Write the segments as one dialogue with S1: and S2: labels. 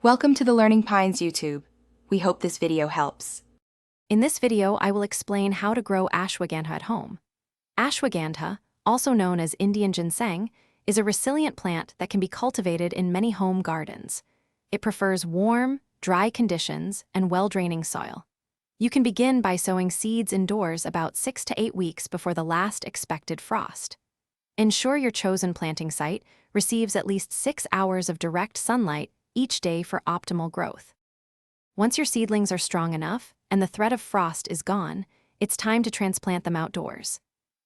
S1: Welcome to the Learning Pines YouTube. We hope this video helps.
S2: In this video, I will explain how to grow ashwagandha at home. Ashwagandha, also known as Indian ginseng, is a resilient plant that can be cultivated in many home gardens. It prefers warm, dry conditions and well-draining soil. You can begin by sowing seeds indoors about 6 to 8 weeks before the last expected frost. Ensure your chosen planting site receives at least 6 hours of direct sunlight each day for optimal growth. Once your seedlings are strong enough and the threat of frost is gone, it's time to transplant them outdoors.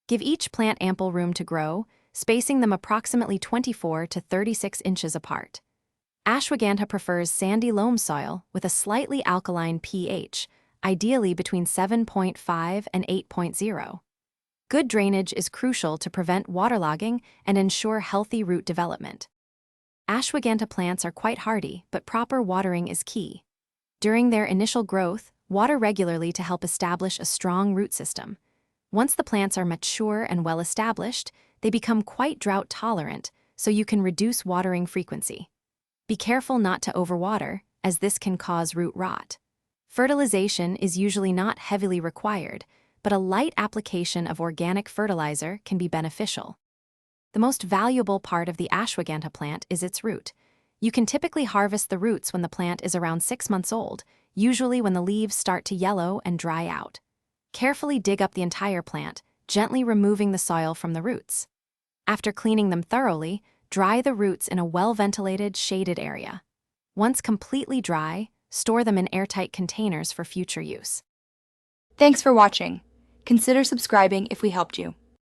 S2: Give each plant ample room to grow, spacing them approximately 24 to 36 inches apart. Ashwagandha prefers sandy loam soil with a slightly alkaline pH, ideally between 7.5 and 8.0. Good drainage is crucial to prevent waterlogging and ensure healthy root development. Ashwagandha plants are quite hardy, but proper watering is key. During their initial growth, water regularly to help establish a strong root system. Once the plants are mature and well established, they become quite drought tolerant, so you can reduce watering frequency. Be careful not to overwater, as this can cause root rot. Fertilization is usually not heavily required, but a light application of organic fertilizer can be beneficial. The most valuable part of the ashwagandha plant is its root. You can typically harvest the roots when the plant is around 6 months old, usually when the leaves start to yellow and dry out. Carefully dig up the entire plant, gently removing the soil from the roots. After cleaning them thoroughly, dry the roots in a well-ventilated, shaded area. Once completely dry, store them in airtight containers for future use.
S1: Thanks for watching. Consider subscribing if we helped you.